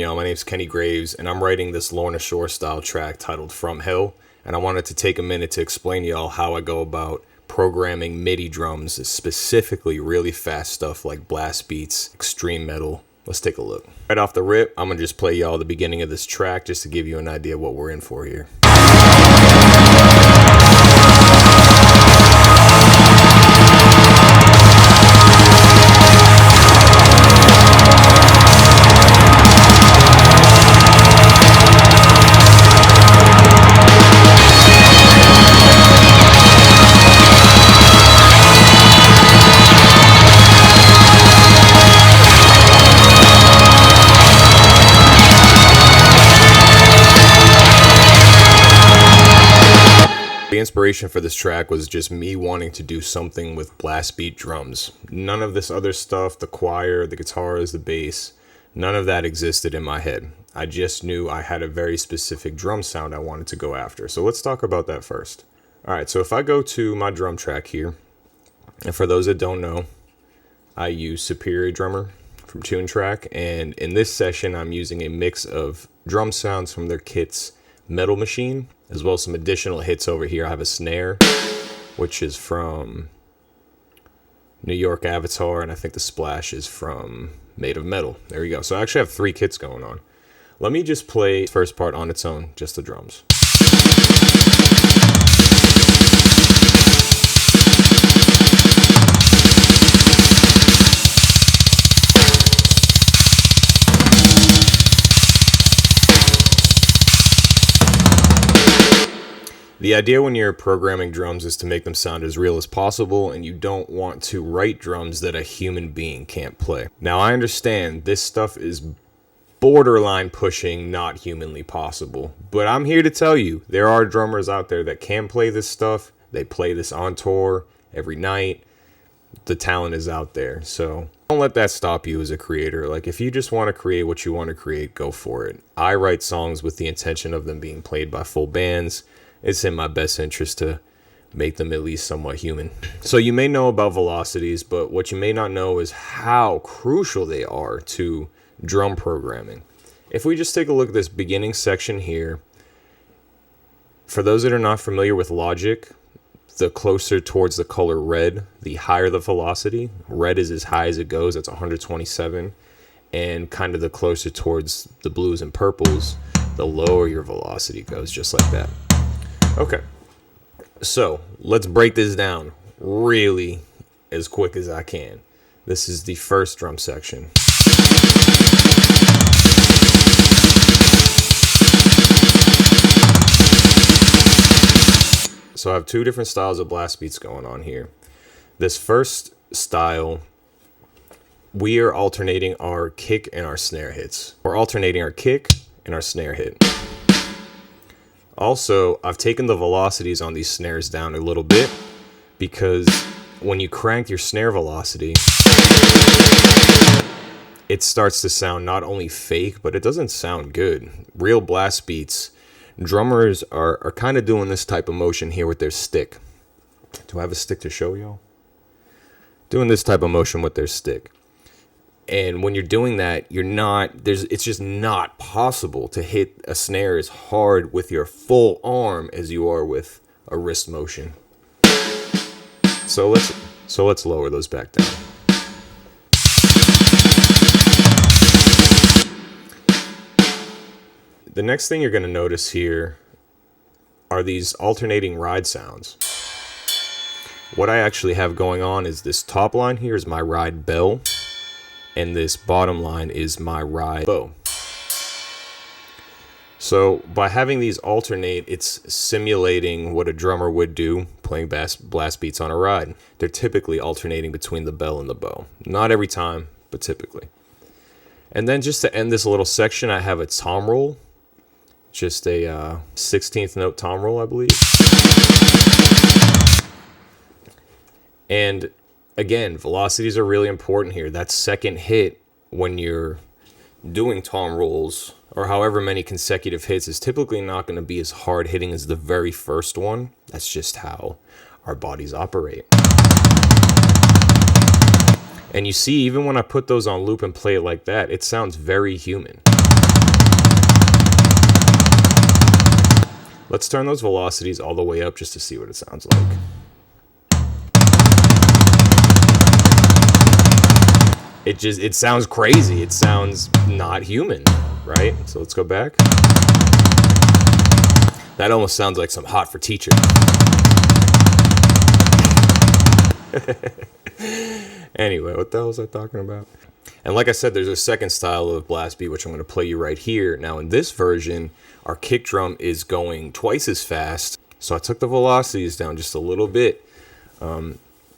y'all? My name's Kenny Graves, and I'm writing this Lorna Shore style track titled From Hell, and I wanted to take a minute to explain to y'all how I go about programming MIDI drums, specifically really fast stuff like blast beats, extreme metal. Let's take a look. Right off the rip, I'm gonna just play y'all the beginning of this track just to give you an idea of what we're in for here. The inspiration for this track was just me wanting to do something with blast beat drums. None of this other stuff, the choir, the guitars, the bass, none of that existed in my head. I just knew I had a very specific drum sound I wanted to go after. So let's talk about that first. All right, so if I go to my drum track here, and for those that don't know, I use Superior Drummer from Tune Track, and in this session I'm using a mix of drum sounds from their kit's Metal Machine, as well as some additional hits over here. I have a snare, which is from New York Avatar, and I think the splash is from Made of Metal. There you go. So I actually have 3 kits going on. Let me just play the first part on its own, just the drums. The idea when you're programming drums is to make them sound as real as possible, and you don't want to write drums that a human being can't play. Now, I understand this stuff is borderline pushing not humanly possible, but I'm here to tell you there are drummers out there that can play this stuff. They play this on tour every night. The talent is out there, so don't let that stop you as a creator. Like, if you just want to create what you want to create, go for it. I write songs with the intention of them being played by full bands. It's in my best interest to make them at least somewhat human. So you may know about velocities, but what you may not know is how crucial they are to drum programming. If we just take a look at this beginning section here, for those that are not familiar with Logic, the closer towards the color red, the higher the velocity. Red is as high as it goes, that's 127. And kind of the closer towards the blues and purples, the lower your velocity goes, just like that. Okay, so let's break this down really as quick as I can. This is the first drum section. So I have 2 different styles of blast beats going on here. This first style, we are alternating our kick and our snare hits. We're alternating our kick and our snare hit. Also, I've taken the velocities on these snares down a little bit because when you crank your snare velocity, it starts to sound not only fake, but it doesn't sound good. Real blast beats, drummers are kind of doing this type of motion here with their stick. Do I have a stick to show y'all? Doing this type of motion with their stick. And when you're doing that, it's just not possible to hit a snare as hard with your full arm as you are with a wrist motion. So let's lower those back down. The next thing you're going to notice here are these alternating ride sounds. What I actually have going on is this top line here is my ride bell, and this bottom line is my ride bow. So by having these alternate, it's simulating what a drummer would do playing blast beats on a ride. They're typically alternating between the bell and the bow. Not every time, but typically. And then just to end this little section, I have a tom roll. Just a 16th note tom roll, I believe. And again, velocities are really important here. That second hit when you're doing tom rolls, or however many consecutive hits, is typically not going to be as hard hitting as the very first one. That's just how our bodies operate. And you see, even when I put those on loop and play it like that, it sounds very human. Let's turn those velocities all the way up just to see what it sounds like. It sounds crazy. It sounds not human, right? So let's go back. That almost sounds like some Hot for Teacher. Anyway, what the hell was I talking about? And like I said, there's a second style of blast beat, which I'm going to play you right here. Now, in this version, our kick drum is going twice as fast. So I took the velocities down just a little bit.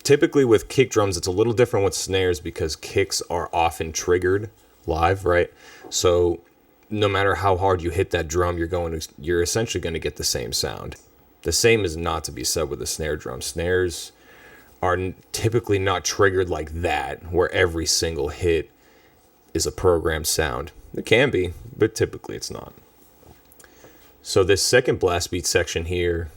Typically with kick drums, it's a little different with snares because kicks are often triggered live, right? So no matter how hard you hit that drum, you're essentially going to get the same sound. The same is not to be said with a snare drum. Snares are typically not triggered like that, where every single hit is a programmed sound. It can be, but typically it's not. So this second blast beat section here,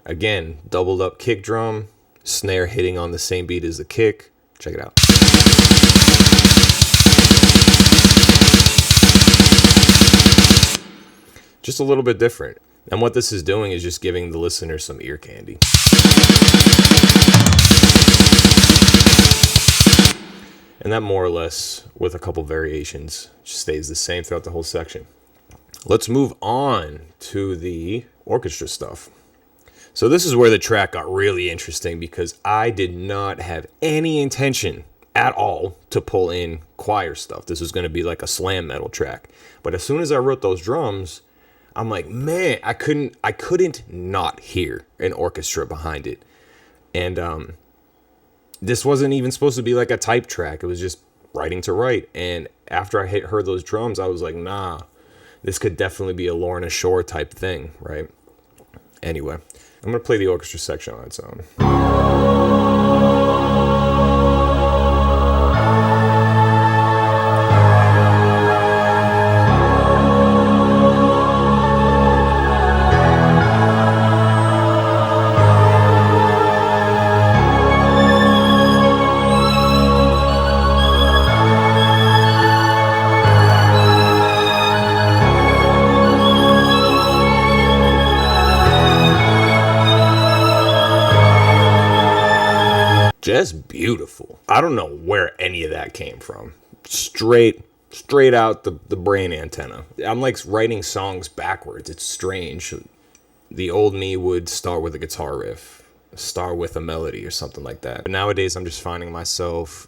again, doubled up kick drum, snare hitting on the same beat as the kick. Check it out. Just a little bit different. And what this is doing is just giving the listener some ear candy. And that more or less, with a couple variations, just stays the same throughout the whole section. Let's move on to the orchestra stuff. So this is where the track got really interesting because I did not have any intention at all to pull in choir stuff. This was going to be like a slam metal track. But as soon as I wrote those drums, I'm like, man, I couldn't not hear an orchestra behind it. And this wasn't even supposed to be like a type track. It was just writing to write. And after I heard those drums, I was like, nah, this could definitely be a Lorna Shore type thing, right? Anyway, I'm going to play the orchestra section on its own. Just beautiful. I don't know where any of that came from. Straight out the brain antenna. I'm like writing songs backwards. It's strange. The old me would start with a guitar riff, start with a melody or something like that. But nowadays I'm just finding myself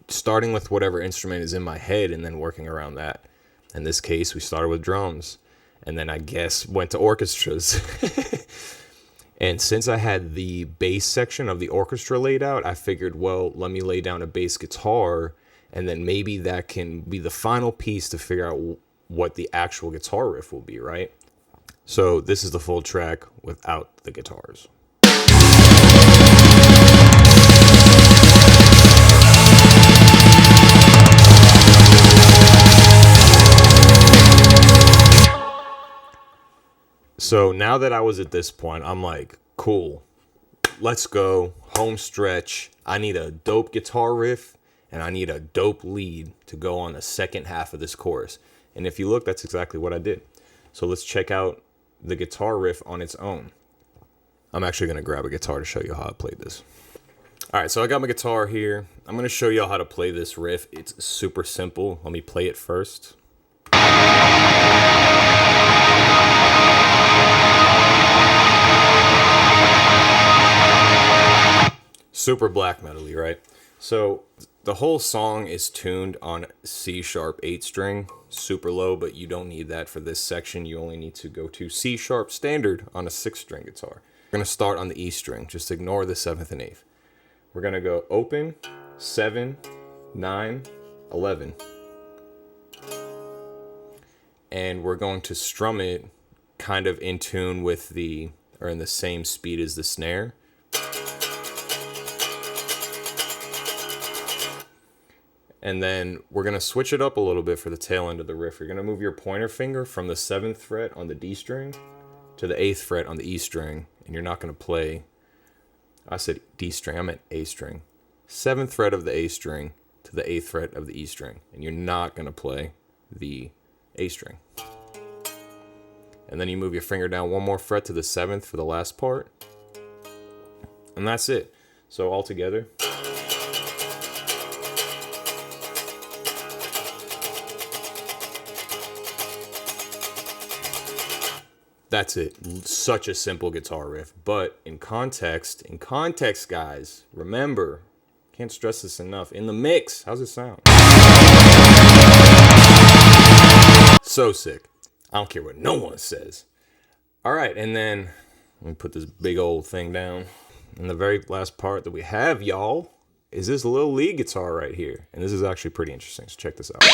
starting with whatever instrument is in my head and then working around that. In this case, we started with drums and then I guess went to orchestras. And since I had the bass section of the orchestra laid out, I figured, well, let me lay down a bass guitar, and then maybe that can be the final piece to figure out what the actual guitar riff will be, right? So this is the full track without the guitars. So now that I was at this point, I'm like, cool, let's go, home stretch. I need a dope guitar riff and I need a dope lead to go on the second half of this chorus. And if you look, that's exactly what I did. So let's check out the guitar riff on its own. I'm actually going to grab a guitar to show you how I played this. All right, so I got my guitar here. I'm going to show you how to play this riff. It's super simple. Let me play it first. Super black metal-y, right? So the whole song is tuned on C sharp 8 string, super low, but you don't need that for this section. You only need to go to C sharp standard on a 6 string guitar. We're going to start on the E string. Just ignore the 7th and 8th. We're going to go open, 7, 9, 11. And we're going to strum it kind of in tune with or in the same speed as the snare. And then we're going to switch it up a little bit for the tail end of the riff. You're going to move your pointer finger from the 7th fret on the D string to the 8th fret on the E string. And you're not going to play, I said D string, I meant A string. 7th fret of the A string to the 8th fret of the E string. And you're not going to play the A string. And then you move your finger down one more fret to the 7th for the last part. And that's it. So all together. That's it. Such a simple guitar riff. But in context, guys, remember, can't stress this enough. In the mix, how's it sound? So sick. I don't care what no one says. All right, and then let me put this big old thing down. And the very last part that we have, y'all, is this little lead guitar right here. And this is actually pretty interesting, so check this out.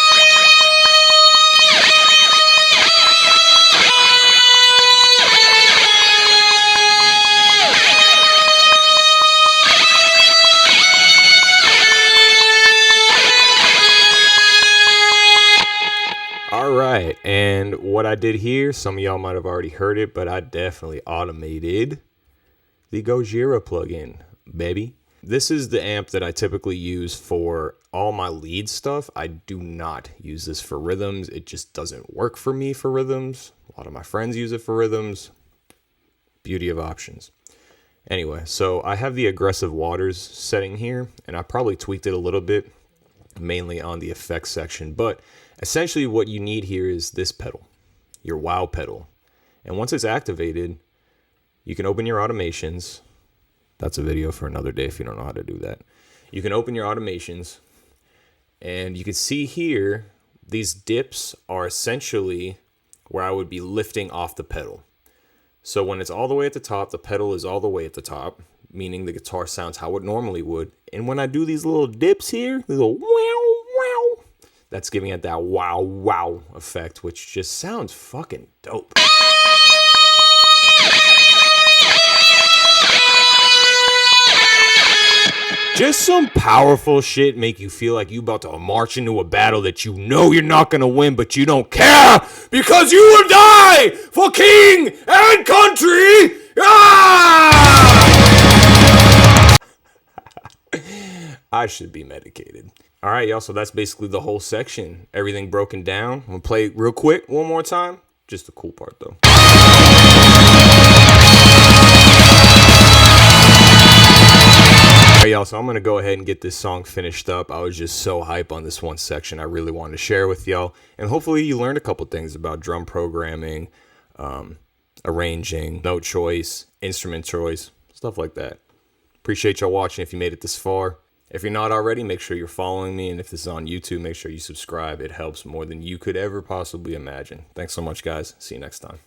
Alright, and what I did here, some of y'all might have already heard it, but I definitely automated the Gojira plugin, baby. This is the amp that I typically use for all my lead stuff. I do not use this for rhythms. It just doesn't work for me for rhythms. A lot of my friends use it for rhythms. Beauty of options. Anyway, so I have the aggressive waters setting here, and I probably tweaked it a little bit, mainly on the effects section, but essentially what you need here is this pedal, your wow pedal. And once it's activated, you can open your automations. That's a video for another day if you don't know how to do that. You can open your automations, and you can see here, these dips are essentially where I would be lifting off the pedal. So when it's all the way at the top, the pedal is all the way at the top, meaning the guitar sounds how it normally would. And when I do these little dips here, these little wow, wow, that's giving it that wow, wow effect, which just sounds fucking dope. Just some powerful shit make you feel like you about to march into a battle that you know you're not gonna win, but you don't care because you will die for king and country. Ah! I should be medicated. All right, y'all. So that's basically the whole section. Everything broken down. I'm gonna play it real quick one more time. Just the cool part though. Y'all, so I'm going to go ahead and get this song finished up. I was just so hype on this one section. I really wanted to share with y'all. And hopefully you learned a couple things about drum programming, arranging, note choice, instrument choice, stuff like that. Appreciate y'all watching if you made it this far. If you're not already, make sure you're following me. And if this is on YouTube, make sure you subscribe. It helps more than you could ever possibly imagine. Thanks so much, guys. See you next time.